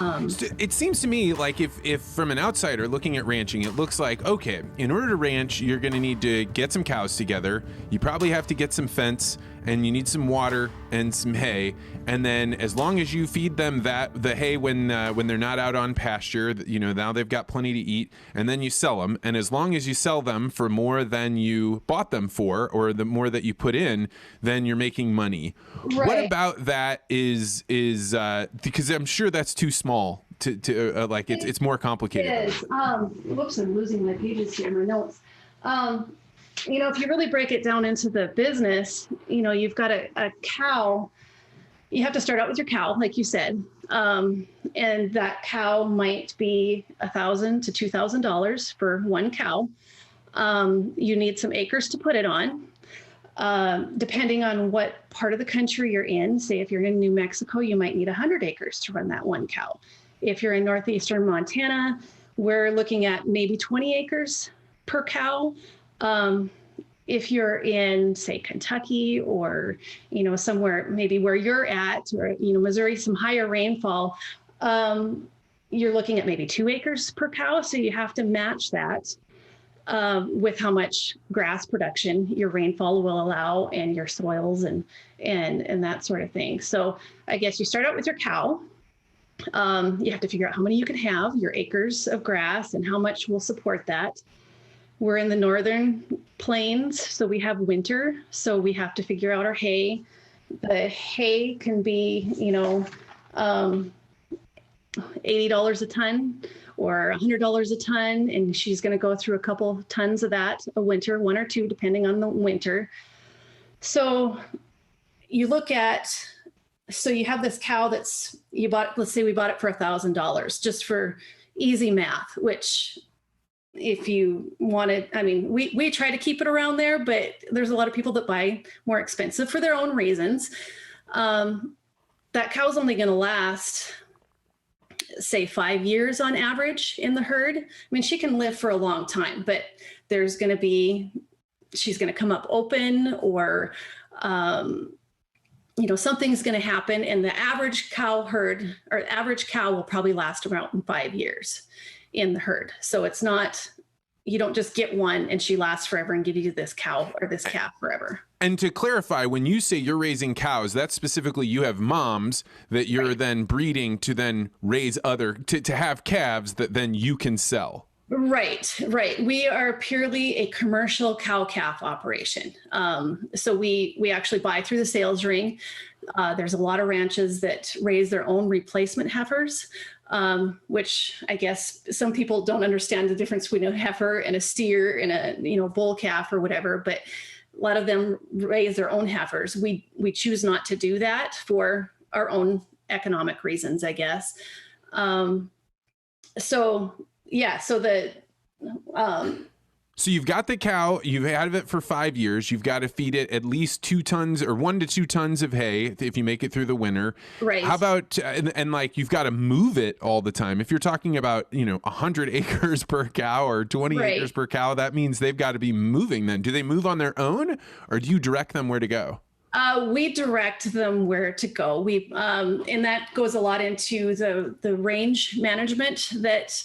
It seems to me like if from an outsider looking at ranching, it looks like, okay, in order to ranch, you're going to need to get some cows together. You probably have to get some fence, and you need some water and some hay. And then as long as you feed them the hay when they're not out on pasture, now they've got plenty to eat, and then you sell them. And as long as you sell them for more than you bought them for, or the more that you put in, then you're making money. Right. What about that is because I'm sure that's too small to like it's more complicated. It is. Whoops, I'm losing my pages here, my notes. If you really break it down into the business, you've got a cow. You have to start out with your cow, like you said, and that cow might be $1,000 to $2,000 for one cow. You need some acres to put it on. Depending on what part of the country you're in, say if you're in New Mexico, you might need 100 acres to run that one cow. If you're in northeastern Montana, we're looking at maybe 20 acres per cow. If you're in, say, Kentucky or, somewhere maybe where you're at, or, Missouri, some higher rainfall, you're looking at maybe 2 acres per cow. So you have to match that with how much grass production your rainfall will allow and your soils and that sort of thing. So I guess you start out with your cow. You have to figure out how many you can have, your acres of grass, and how much will support that. We're in the northern plains, so we have winter, so we have to figure out our hay. The hay can be, $80 a ton or $100 a ton, and she's going to go through a couple tons of that a winter, 1 or 2, depending on the winter. So you look at, so you have this cow that's, you bought, let's say we bought it for $1,000, just for easy math, which if you wanted, we try to keep it around there, but there's a lot of people that buy more expensive for their own reasons. That cow's only going to last, say, 5 years on average in the herd. She can live for a long time, but there's going to be, she's going to come up open, or, something's going to happen, and the average cow herd, or average cow, will probably last around 5 years in the herd. So it's not, you don't just get one and she lasts forever and give you this cow or this calf forever. And to clarify, when you say you're raising cows, that's specifically you have moms that you're then breeding to then raise to have calves that then you can sell. Right. We are purely a commercial cow-calf operation. So we actually buy through the sales ring. There's a lot of ranches that raise their own replacement heifers, which I guess some people don't understand the difference between a heifer and a steer and a bull calf or whatever, but a lot of them raise their own heifers. We choose not to do that for our own economic reasons, I guess. So you've got the cow, you've had it for 5 years. You've got to feed it at least 2 tons or 1 to 2 tons of hay if you make it through the winter. Right. How about, and like you've got to move it all the time. If you're talking about, 100 acres per cow or 20 acres per cow, that means they've got to be moving then. Do they move on their own, or do you direct them where to go? We direct them where to go. And that goes a lot into the range management that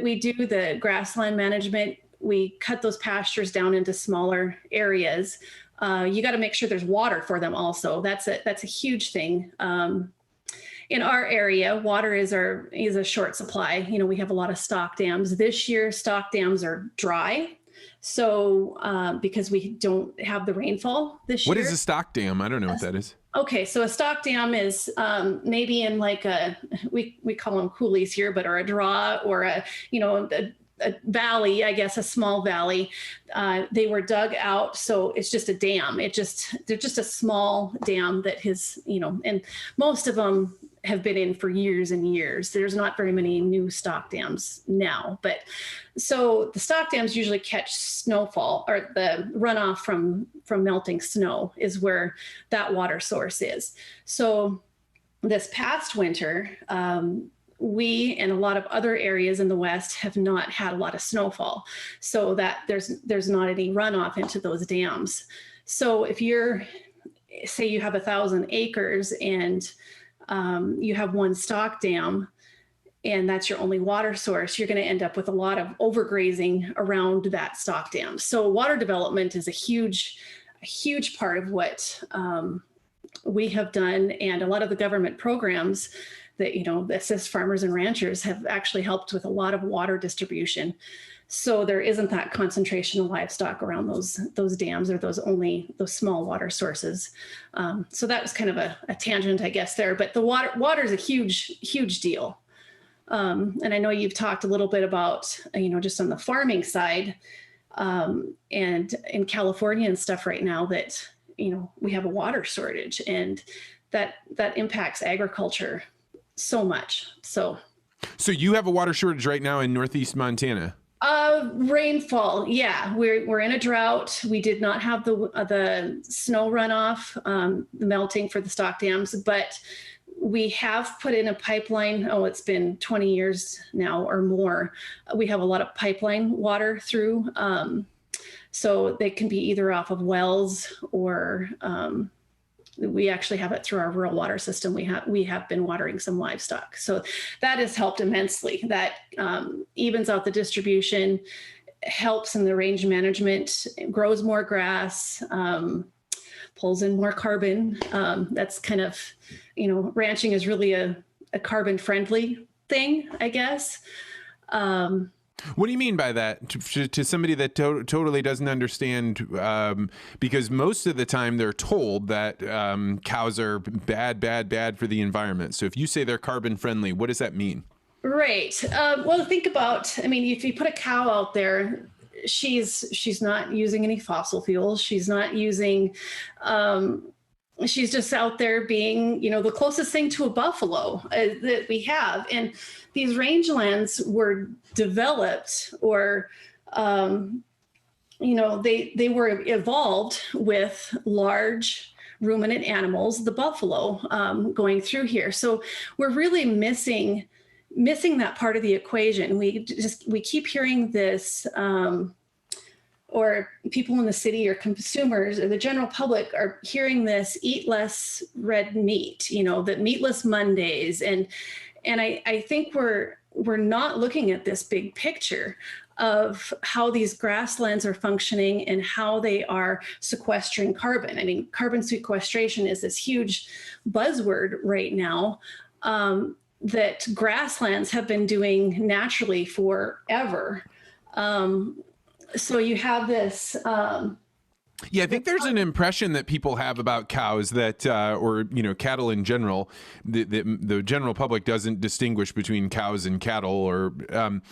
we do, the grassland management. We cut those pastures down into smaller areas. You got to make sure there's water for them also. That's a huge thing. In our area, water is a short supply. We have a lot of stock dams. This year, stock dams are dry. So because we don't have the rainfall this year. What is a stock dam? I don't know what that is. Okay, so a stock dam is maybe in like we call them coulees here, or a draw, or a valley, I guess, a small valley. They were dug out, so it's just a dam. They're just a small dam that has, and most of them have been in for years and years. There's not very many new stock dams now, but so the stock dams usually catch snowfall, or the runoff from melting snow is where that water source is. So this past winter, we and a lot of other areas in the West have not had a lot of snowfall, so that there's not any runoff into those dams. So if say you have 1,000 acres and you have one stock dam, and that's your only water source, you're going to end up with a lot of overgrazing around that stock dam. So water development is a huge part of what we have done, and a lot of the government programs that assist farmers and ranchers have actually helped with a lot of water distribution. So there isn't that concentration of livestock around those dams or those small water sources. So that was kind of a tangent, I guess, there. But the water is a huge deal. And I know you've talked a little bit about, just on the farming side, and in California and stuff right now that, we have a water shortage, and that impacts agriculture so much. So you have a water shortage right now in Northeast Montana? Rainfall. Yeah. We're in a drought. We did not have the snow runoff, melting for the stock dams, but we have put in a pipeline. Oh, it's been 20 years now or more. We have a lot of pipeline water through. So they can be either off of wells or, we actually have it through our rural water system. We have been watering some livestock. So that has helped immensely. That evens out the distribution, helps in the range management, grows more grass, pulls in more carbon. That's kind of, ranching is really a carbon friendly thing, I guess. What do you mean by that to somebody that totally doesn't understand? Because most of the time they're told that cows are bad for the environment. So if you say they're carbon friendly, what does that mean? Right. Well, think about, if you put a cow out there, she's not using any fossil fuels. She's not using, she's just out there being, the closest thing to a buffalo that we have. And these rangelands were developed or, they were evolved with large ruminant animals, the buffalo, going through here. So we're really missing that part of the equation. We keep hearing this, or people in the city or consumers or the general public are hearing this, eat less red meat, the meatless Mondays. And I think we're not looking at this big picture of how these grasslands are functioning and how they are sequestering carbon. Carbon sequestration is this huge buzzword right now, that grasslands have been doing naturally forever. So you have this. Yeah, I think there's an impression that people have about cows that, or cattle in general. The general public doesn't distinguish between cows and cattle, or.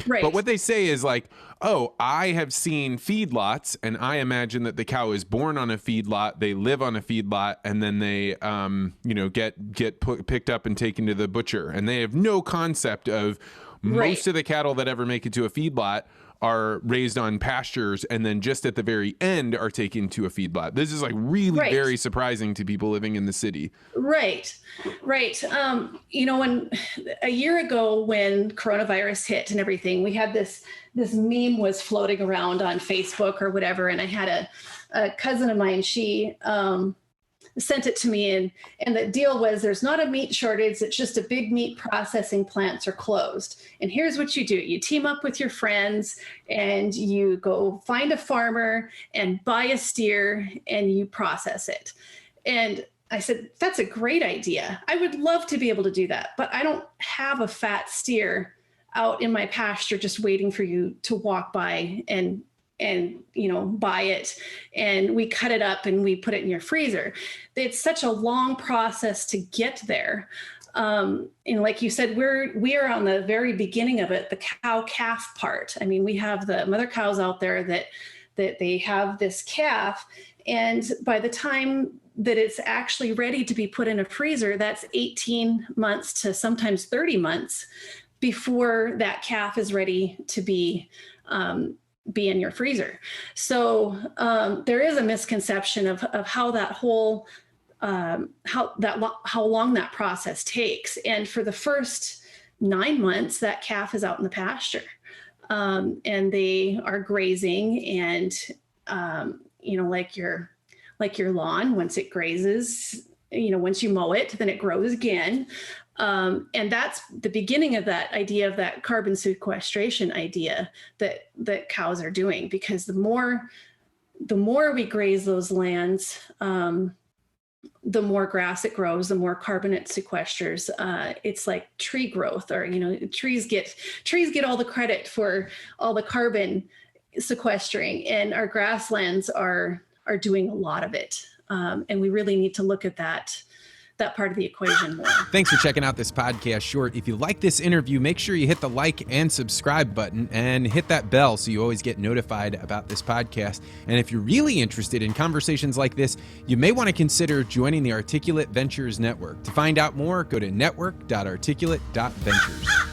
Right. But what they say is like, oh, I have seen feedlots, and I imagine that the cow is born on a feedlot, they live on a feedlot, and then they, get picked up and taken to the butcher, and they have no concept of most of the cattle that ever make it to a feedlot are raised on pastures and then just at the very end are taken to a feedlot. This is like really very surprising to people living in the city. Right. When a year ago when coronavirus hit and everything, we had this meme was floating around on Facebook or whatever. And I had a cousin of mine, she sent it to me, and the deal was there's not a meat shortage, it's just a big meat processing plants are closed. And here's what you do. You team up with your friends and you go find a farmer and buy a steer and you process it. And I said, that's a great idea. I would love to be able to do that, but I don't have a fat steer out in my pasture just waiting for you to walk by and buy it, and we cut it up and we put it in your freezer. It's such a long process to get there. And like you said, we are on the very beginning of it, the cow calf part. We have the mother cows out there that they have this calf, and by the time that it's actually ready to be put in a freezer, that's 18 months to sometimes 30 months before that calf is ready to be in your freezer. So there is a misconception of how that whole how long that process takes. And for the first 9 months, that calf is out in the pasture, and they are grazing. And like your lawn, once it grazes, once you mow it, then it grows again. And that's the beginning of that idea of that carbon sequestration idea that cows are doing, because the more we graze those lands, the more grass it grows, the more carbon it sequesters. It's like tree growth, or trees get all the credit for all the carbon sequestering, and our grasslands are doing a lot of it. And we really need to look at that part of the equation more. Thanks for checking out this podcast short. If you like this interview, make sure you hit the like and subscribe button and hit that bell so you always get notified about this podcast. And if you're really interested in conversations like this, you may want to consider joining the Articulate Ventures Network. To find out more, go to network.articulate.ventures.